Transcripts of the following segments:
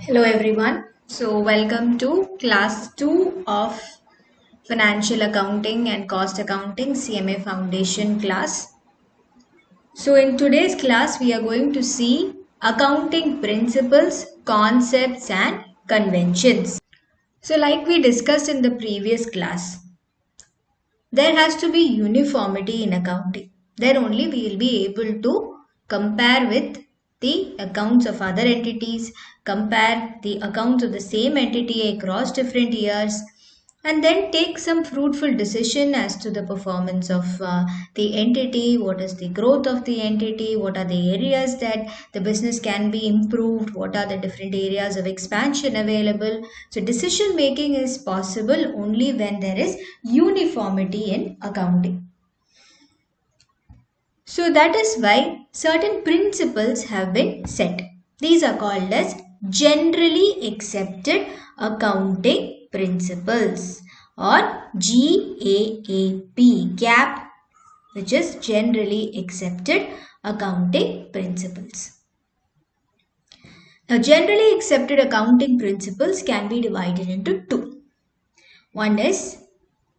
Hello everyone. So welcome to class 2 of Financial Accounting and Cost Accounting CMA Foundation class. So in today's class we are going to see accounting principles, concepts and conventions. So like we discussed in the previous class, there has to be uniformity in accounting. Then only we will be able to compare with the accounts of other entities, compare the accounts of the same entity across different years, and then take some fruitful decision as to the performance of the entity, what is the growth of the entity, what are the areas that the business can be improved, what are the different areas of expansion available. So decision making is possible only when there is uniformity in accounting. So that is why certain principles have been set. These are called as generally accepted accounting principles or GAAP, which is generally accepted accounting principles. Now, generally accepted accounting principles can be divided into two. One is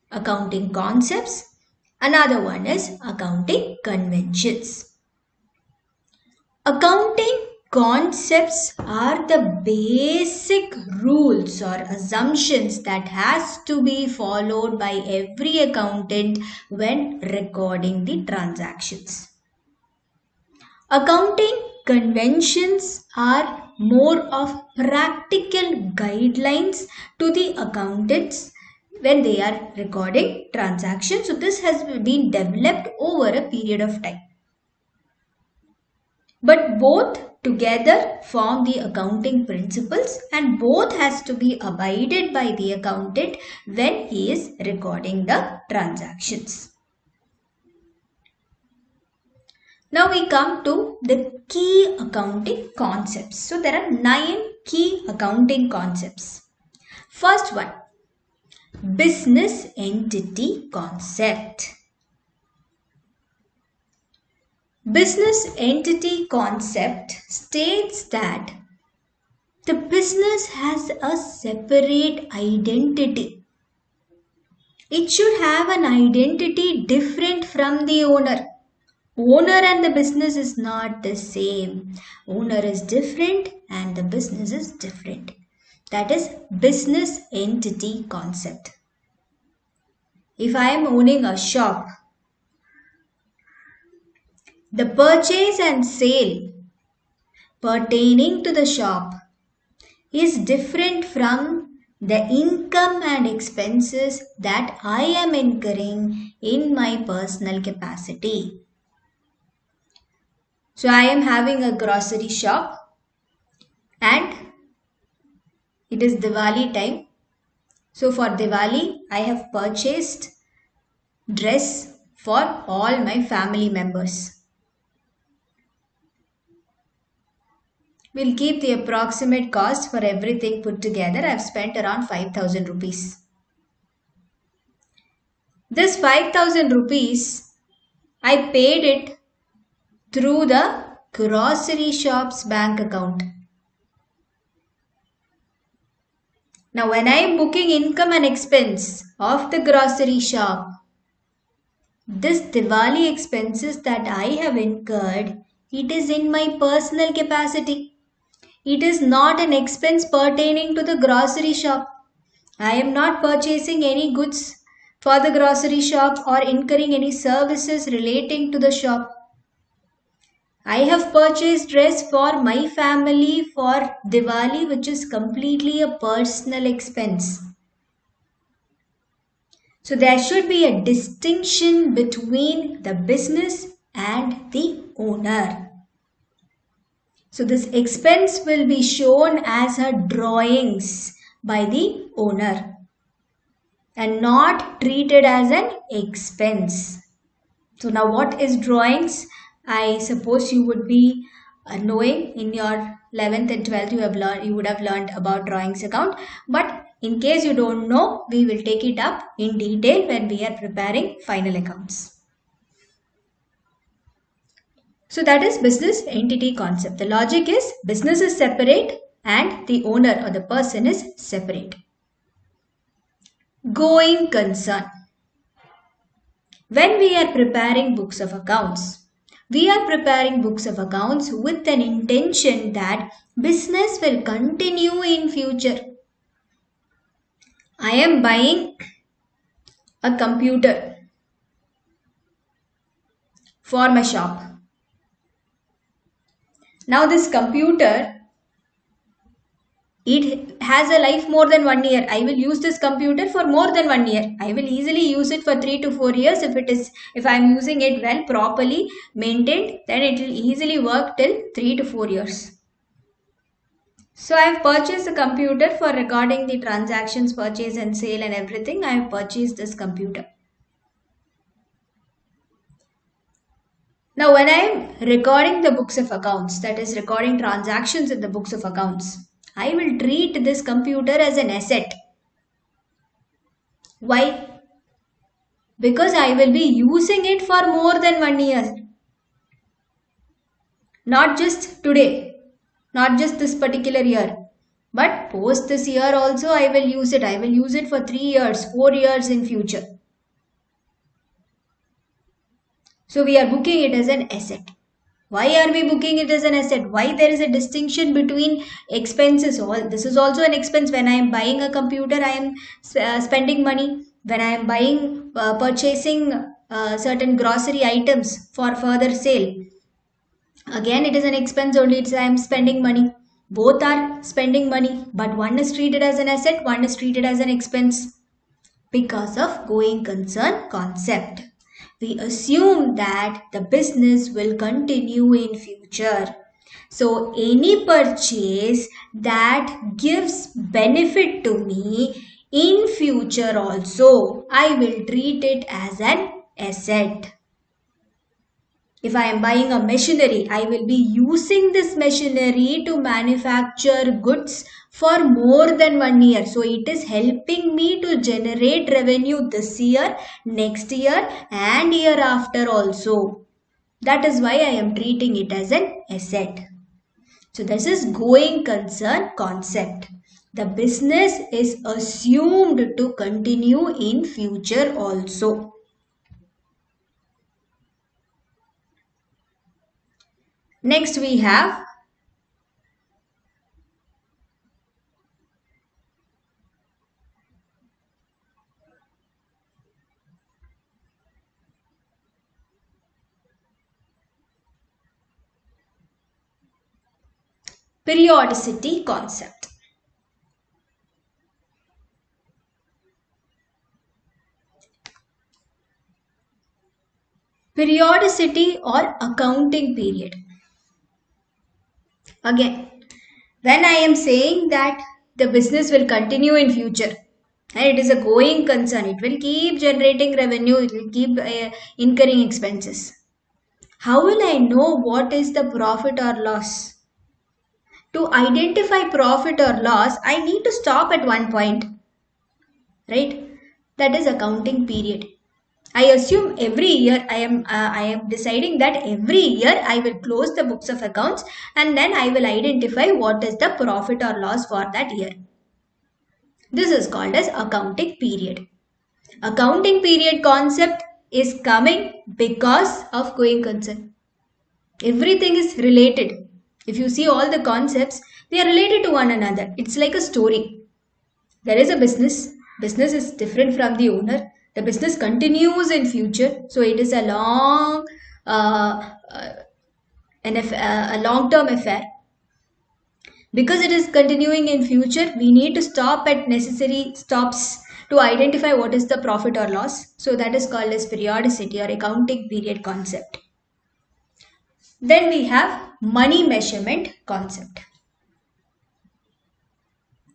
accounting concepts. Another one is accounting conventions. Accounting concepts are the basic rules or assumptions that has to be followed by every accountant when recording the transactions. Accounting conventions are more of practical guidelines to the accountants when they are recording transactions. So this has been developed over a period of time. But both together form the accounting principles and both has to be abided by the accountant when he is recording the transactions. Now we come to the key accounting concepts. So there are 9 key accounting concepts. First one, business entity concept. Business entity concept states that the business has a separate identity. It should have an identity different from the owner. Owner and the business is not the same. Owner is different and the business is different. That is business entity concept. If I am owning a shop, the purchase and sale pertaining to the shop is different from the income and expenses that I am incurring in my personal capacity. So I am having a grocery shop and it is Diwali time. So for Diwali, I have purchased dress for all my family members. We'll keep the approximate cost for everything put together. I've spent around 5,000 rupees. This 5,000 rupees, I paid it through the grocery shop's bank account. Now when I am booking income and expense of the grocery shop, this Diwali expenses that I have incurred, it is in my personal capacity. It is not an expense pertaining to the grocery shop. I am not purchasing any goods for the grocery shop or incurring any services relating to the shop. I have purchased dress for my family for Diwali, which is completely a personal expense. So there should be a distinction between the business and the owner. So this expense will be shown as a drawings by the owner and not treated as an expense. So now what is drawings? I suppose you would be knowing in your 11th and 12th you would have learned about drawings account. But in case you don't know, we will take it up in detail when we are preparing final accounts. So that is business entity concept. The logic is business is separate, and the owner or the person is separate. Going concern. When we are preparing books of accounts, we are preparing books of accounts with an intention that business will continue in future. I am buying a computer for my shop. Now this computer, it has a life more than 1 year. I will use this computer for more than 1 year. I will easily use it for 3 to 4 years if I am using it well, properly maintained, then it will easily work till 3 to 4 years. So I have purchased a computer for recording the transactions, purchase and sale and everything. I have purchased this computer. Now when I am recording the books of accounts, that is recording transactions in the books of accounts, I will treat this computer as an asset. Why? Because I will be using it for more than 1 year. Not just today, not just this particular year, but post this year also I will use it. I will use it for 3 years, 4 years in future. So we are booking it as an asset. Why are we booking it as an asset? Why there is a distinction between expenses? This is also an expense. When I am buying a computer, I am spending money. When I am purchasing certain grocery items for further sale, again it is an expense only. I am spending money. Both are spending money, but one is treated as an asset, one is treated as an expense because of going concern concept. We assume that the business will continue in future. So any purchase that gives benefit to me in future also, I will treat it as an asset. If I am buying a machinery, I will be using this machinery to manufacture goods for more than 1 year. So it is helping me to generate revenue this year, next year and year after also. That is why I am treating it as an asset. So this is going concern concept. The business is assumed to continue in future also. Next we have periodicity concept. Periodicity or accounting period. Again, when I am saying that the business will continue in future and it is a going concern, it will keep generating revenue, it will keep incurring expenses. How will I know what is the profit or loss? To identify profit or loss, I need to stop at one point, right? That is accounting period. I assume every year I am deciding that every year I will close the books of accounts and then I will identify what is the profit or loss for that year. This is called as accounting period. Accounting period concept is coming because of going concern. Everything is related. If you see all the concepts, they are related to one another. It's like a story. There is a business. Business is different from the owner. The business continues in future. So it is a long-term affair. Because it is continuing in future, we need to stop at necessary stops to identify what is the profit or loss. So that is called as periodicity or accounting period concept. Then we have money measurement concept.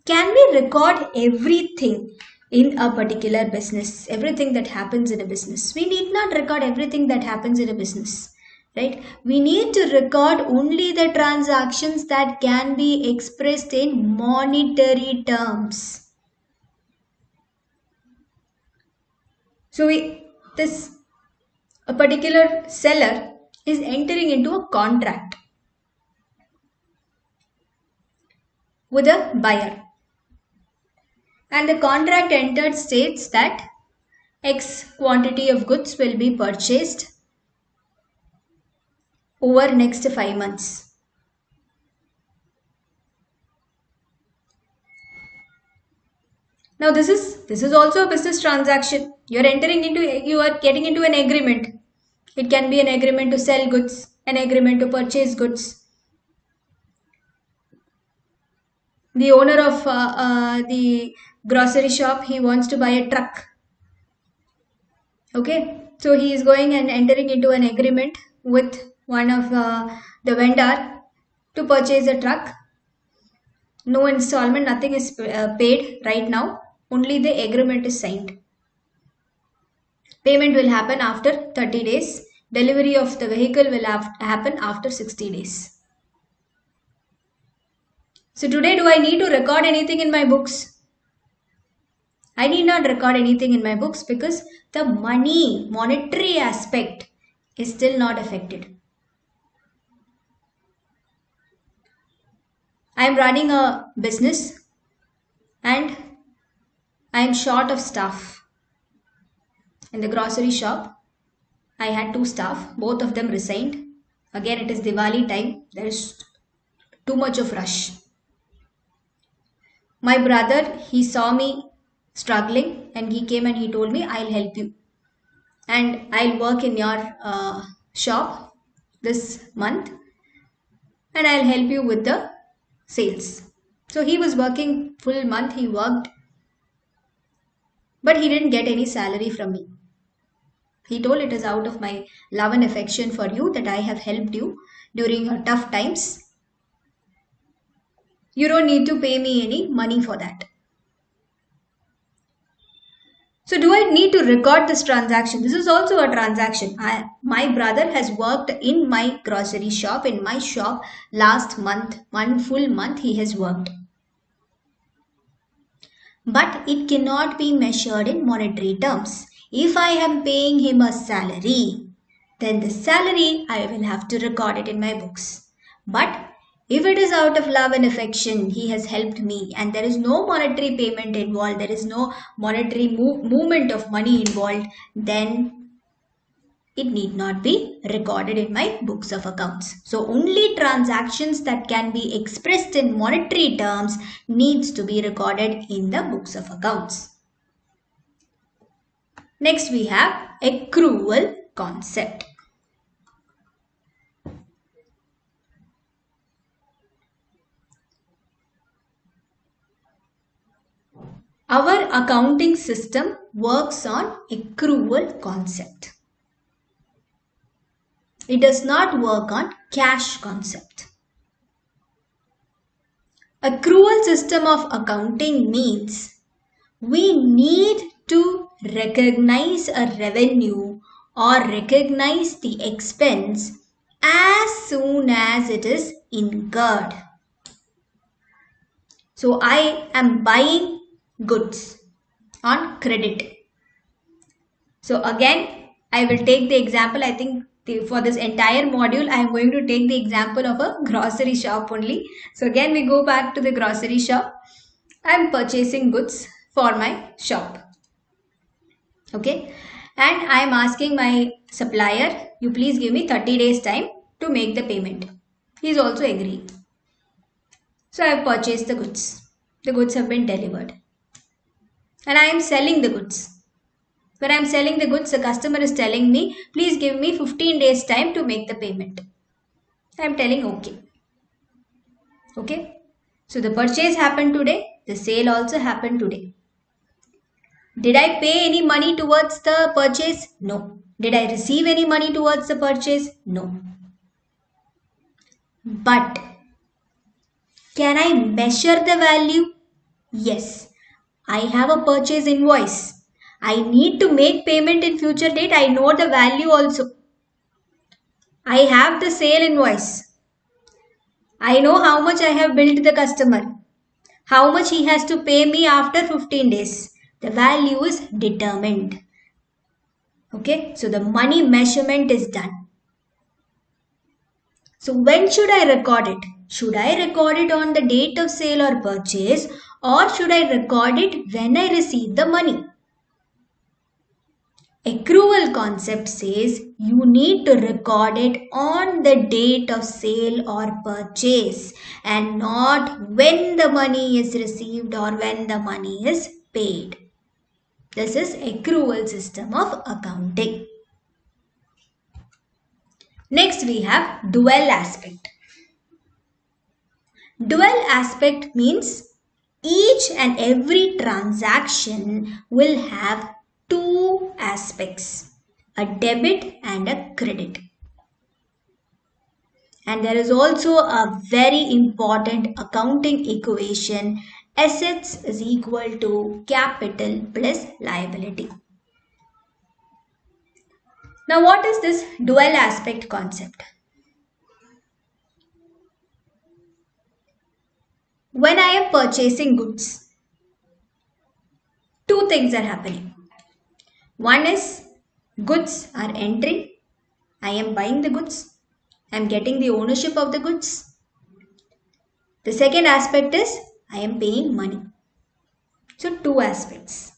Can we record everything in a particular business? Everything that happens in a business. We need not record everything that happens in a business, right? We need to record only the transactions that can be expressed in monetary terms. So a particular seller is entering into a contract. with a buyer. And the contract entered states that X quantity of goods will be purchased over next 5 months. Now this is also a business transaction. You are getting into an agreement. It can be an agreement to sell goods, an agreement to purchase goods. The owner of the grocery shop, he wants to buy a truck. Okay, so he is going and entering into an agreement with one of the vendor to purchase a truck. No installment, nothing is paid right now. Only the agreement is signed. Payment will happen after 30 days. Delivery of the vehicle will happen after 60 days. So today, do I need to record anything in my books? I need not record anything in my books because the monetary aspect is still not affected. I am running a business and I am short of staff. In the grocery shop, I had 2 staff. Both of them resigned. Again, it is Diwali time. There is too much of rush. My brother, he saw me struggling and he came and he told me, I'll help you. And I'll work in your shop this month and I'll help you with the sales. So he was working full month. He worked. But he didn't get any salary from me. He told, it is out of my love and affection for you that I have helped you during your tough times. You don't need to pay me any money for that. So do I need to record this transaction? This is also a transaction. My brother has worked in my grocery shop, in my shop last month. 1 full month he has worked. But it cannot be measured in monetary terms. If I am paying him a salary, then the salary I will have to record it in my books. But if it is out of love and affection, he has helped me and there is no monetary payment involved, there is no monetary movement of money involved, then it need not be recorded in my books of accounts. So only transactions that can be expressed in monetary terms needs to be recorded in the books of accounts. Next we have accrual concept. Our accounting system works on accrual concept. It does not work on cash concept. Accrual system of accounting means we need to recognize a revenue or recognize the expense as soon as it is incurred. So I am buying goods on credit. So again, I will take the example. I think for this entire module, I am going to take the example of a grocery shop only. So again, we go back to the grocery shop. I am purchasing goods for my shop. Okay. And I am asking my supplier, you please give me 30 days time to make the payment. He is also agreeing. So I have purchased the goods. The goods have been delivered. And I am selling the goods. When I am selling the goods, the customer is telling me, please give me 15 days time to make the payment. I am telling okay. Okay. So the purchase happened today. The sale also happened today. Did I pay any money towards the purchase? No. Did I receive any money towards the purchase? No. But can I measure the value? Yes. I have a purchase invoice. I need to make payment in future date. I know the value also. I have the sale invoice. I know how much I have billed the customer. How much he has to pay me after 15 days. The value is determined. Okay, so the money measurement is done. So when should I record it? Should I record it on the date of sale or purchase, or should I record it when I receive the money? Accrual concept says you need to record it on the date of sale or purchase and not when the money is received or when the money is paid. This is accrual system of accounting. Next we have dual aspect. Dual aspect means each and every transaction will have two aspects, a debit and a credit. And there is also a very important accounting equation, assets is equal to capital plus liability. Now what is this dual aspect concept? When I am purchasing goods, two things are happening. One is goods are entering. I am buying the goods. I am getting the ownership of the goods. The second aspect is I am paying money. So two aspects.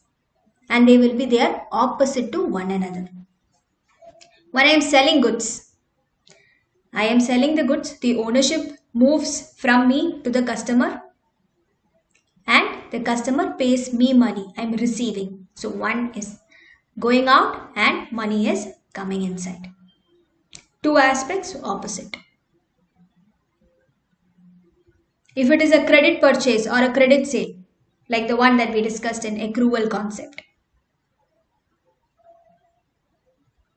And they will be there opposite to one another. When I am selling goods, I am selling the goods. The ownership moves from me to the customer. And the customer pays me money. I am receiving. So one is going out and money is coming inside. Two aspects opposite. If it is a credit purchase or a credit sale, like the one that we discussed in accrual concept,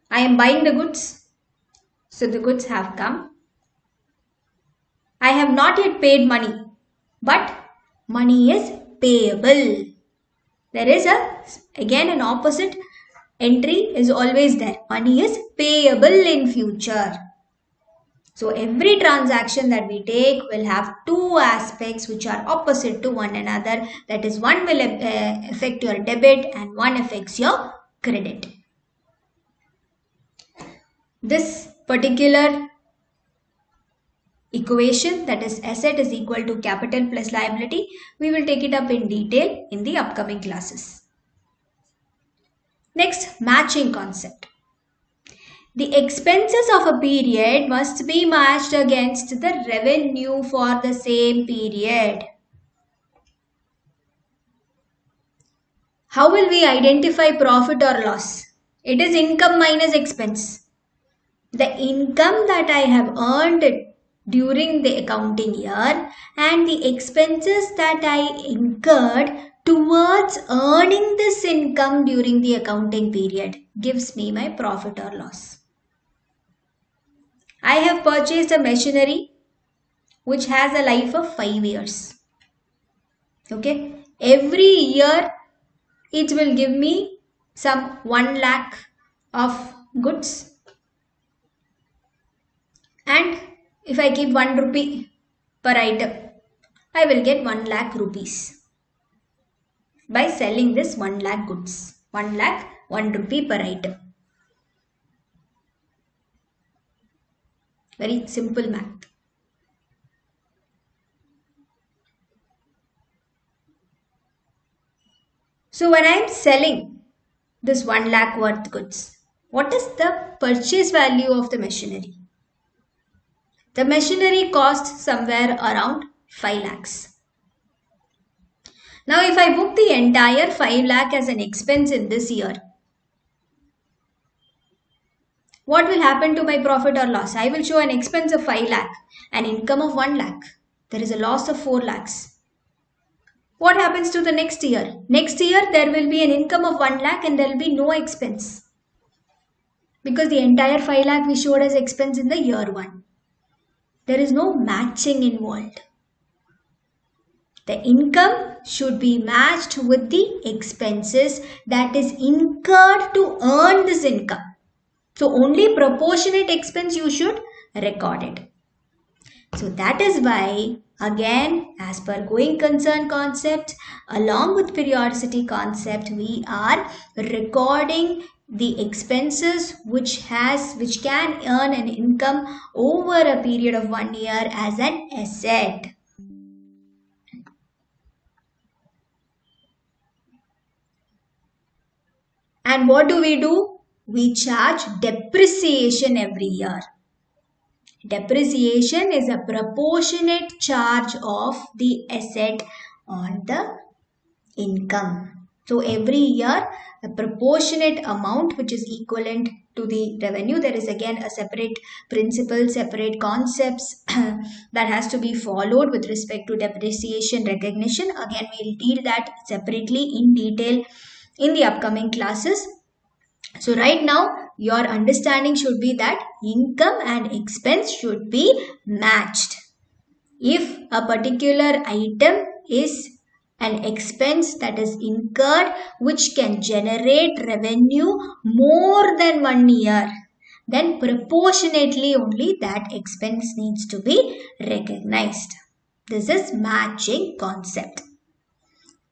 I am buying the goods. So the goods have come. I have not yet paid money, but money is payable. There is again an opposite entry is always there. Money is payable in future. So every transaction that we take will have two aspects which are opposite to one another. That is, one will affect your debit and one affects your credit. This particular equation, that is asset is equal to capital plus liability, we will take it up in detail in the upcoming classes. Next, matching concept. The expenses of a period must be matched against the revenue for the same period. How will we identify profit or loss? It is income minus expense. The income that I have earned during the accounting year and the expenses that I incurred towards earning this income during the accounting period gives me my profit or loss. I have purchased a machinery which has a life of 5 years. Okay, every year it will give me some 1 lakh of goods, and if I keep 1 rupee per item, I will get 1 lakh rupees by selling this 1 lakh goods. 1 lakh, 1 rupee per item. Very simple math. So when I am selling this 1 lakh worth goods, what is the purchase value of the machinery? The machinery costs somewhere around 5 lakhs. Now if I book the entire 5 lakh as an expense in this year, what will happen to my profit or loss? I will show an expense of 5 lakh, an income of 1 lakh. There is a loss of 4 lakhs. What happens to the next year? Next year there will be an income of 1 lakh and there will be no expense, because the entire 5 lakh we showed as expense in the year 1. There is no matching involved. The income should be matched with the expenses that is incurred to earn this income. So only proportionate expense you should record it. So that is why, again, as per going concern concept, along with periodicity concept, we are recording the expenses which can earn an income over a period of 1 year as an asset. And what do? We charge depreciation every year. Depreciation is a proportionate charge of the asset on the income. So every year a proportionate amount which is equivalent to the revenue. There is again a separate principle, separate concepts that has to be followed with respect to depreciation recognition. Again, we'll deal that separately in detail in the upcoming classes. So right now your understanding should be that income and expense should be matched. If a particular item is an expense that is incurred which can generate revenue more than 1 year, then proportionately only that expense needs to be recognized. This is matching concept.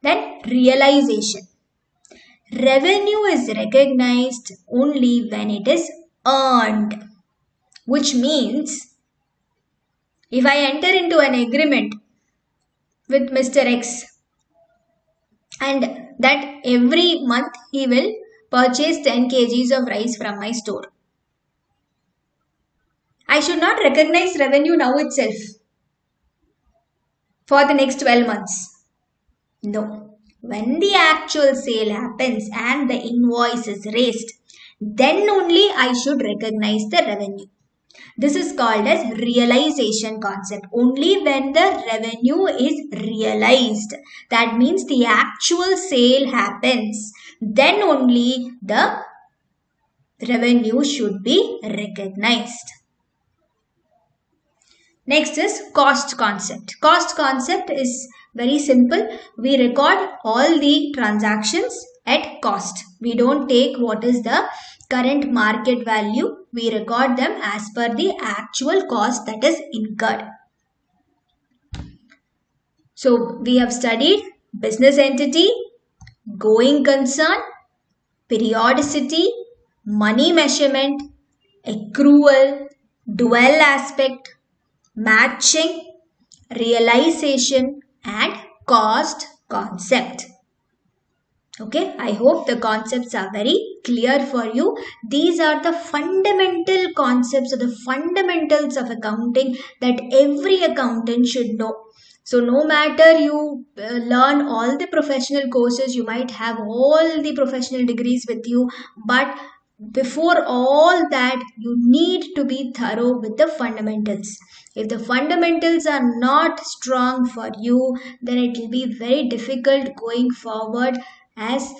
Then realization. Revenue is recognized only when it is earned, which means if I enter into an agreement with Mr. X and that every month he will purchase 10 kgs of rice from my store, I should not recognize revenue now itself for the next 12 months. No. When the actual sale happens and the invoice is raised, then only I should recognize the revenue. This is called as realization concept. Only when the revenue is realized, that means the actual sale happens, then only the revenue should be recognized. Next is cost concept. Cost concept is very simple. We record all the transactions at cost. We don't take what is the current market value. We record them as per the actual cost that is incurred. So we have studied business entity, going concern, periodicity, money measurement, accrual, dual aspect, matching, realization and cost concept. Okay, I hope the concepts are very clear for you. These are the fundamental concepts or the fundamentals of accounting that every accountant should know. So no matter you learn all the professional courses, you might have all the professional degrees with you, but before all that, you need to be thorough with the fundamentals. If the fundamentals are not strong for you, then it will be very difficult going forward as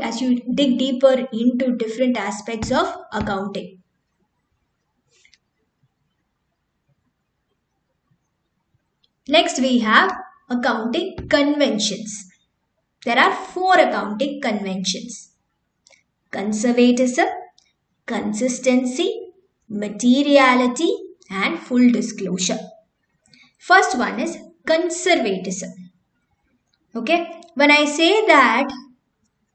as you dig deeper into different aspects of accounting. Next, we have accounting conventions. There are 4 accounting conventions: conservatism, consistency, materiality and full disclosure. First one is conservatism. Okay, when I say that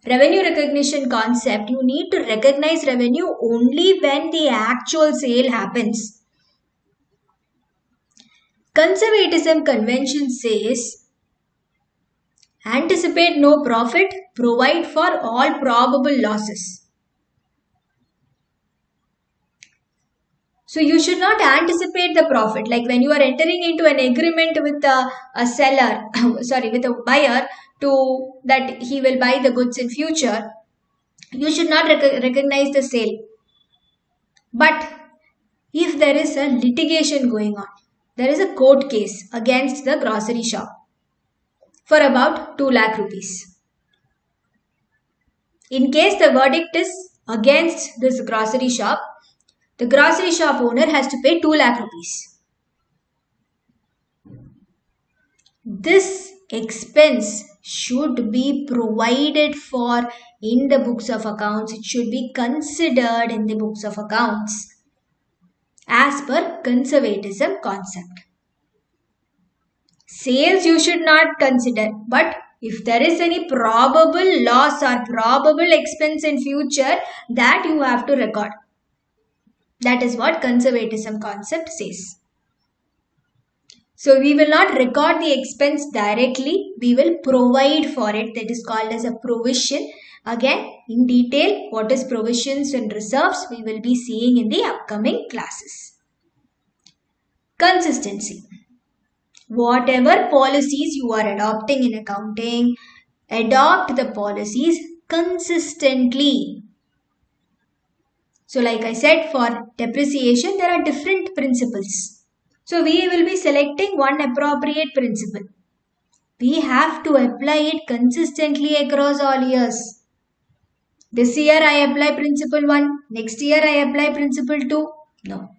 revenue recognition concept, you need to recognize revenue only when the actual sale happens. Conservatism convention says anticipate no profit, provide for all probable losses. So you should not anticipate the profit. Like when you are entering into an agreement with a seller, with a buyer to that he will buy the goods in future, you should not recognize the sale. But if there is a litigation going on, there is a court case against the grocery shop for about 2 lakh rupees. In case the verdict is against this grocery shop, the grocery shop owner has to pay 2 lakh rupees. This expense should be provided for in the books of accounts. It should be considered in the books of accounts as per conservatism concept. Sales you should not consider, but If there is any probable loss or probable expense in future, that you have to record. That is what conservatism concept says. So we will not record the expense directly. We will provide for it. That is called as a provision. Again, in detail, what is provisions and reserves, we will be seeing in the upcoming classes. Consistency. Whatever policies you are adopting in accounting, adopt the policies consistently. So like I said, for depreciation, there are different principles. So we will be selecting one appropriate principle. We have to apply it consistently across all years. This year I apply principle 1, next year I apply principle 2. No.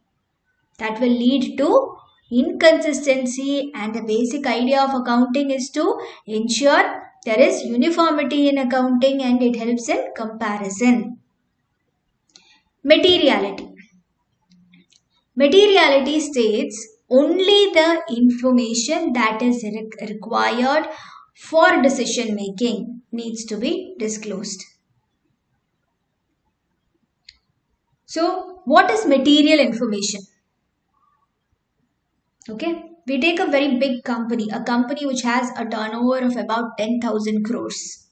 That will lead to inconsistency, and the basic idea of accounting is to ensure there is uniformity in accounting and it helps in comparison. Materiality. Materiality states only the information that is required for decision making needs to be disclosed. So, what is material information? Okay, we take a very big company, a company which has a turnover of about 10,000 crores.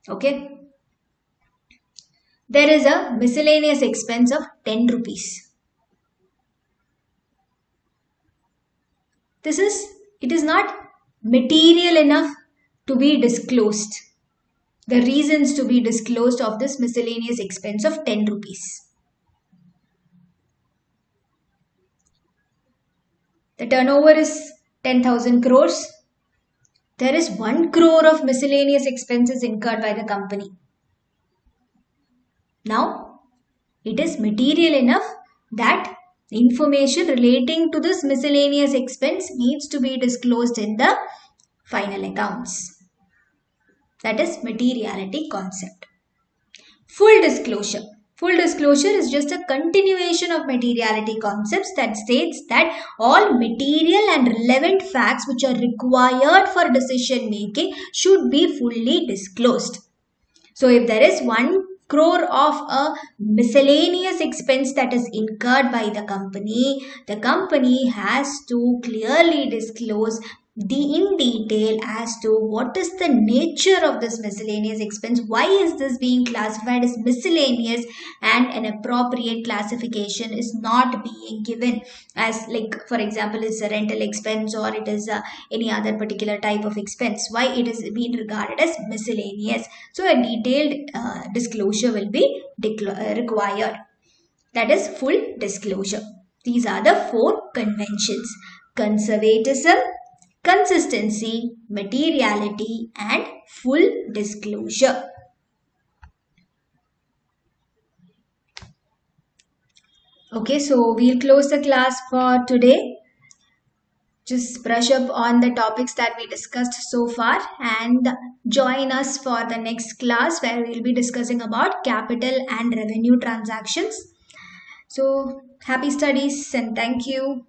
Okay, there is a miscellaneous expense of 10 rupees. It is not material enough to be disclosed. The reasons to be disclosed of this miscellaneous expense of 10 rupees. The turnover is 10,000 crores. There is 1 crore of miscellaneous expenses incurred by the company. Now, it is material enough that information relating to this miscellaneous expense needs to be disclosed in the final accounts. That is materiality concept. Full disclosure. Full disclosure is just a continuation of materiality concepts that states that all material and relevant facts which are required for decision making should be fully disclosed. So if there is 1 crore of a miscellaneous expense that is incurred by the company has to clearly disclose in detail as to what is the nature of this miscellaneous expense, why is this being classified as miscellaneous, and an appropriate classification is not being given as, like, for example, it's a rental expense or it is any other particular type of expense, why it is being regarded as miscellaneous. So a detailed disclosure will be required. That is full disclosure. These are the 4 conventions: conservatism, consistency, materiality, and full disclosure. Okay, so we'll close the class for today. Just brush up on the topics that we discussed so far and join us for the next class where we'll be discussing about capital and revenue transactions. So happy studies and thank you.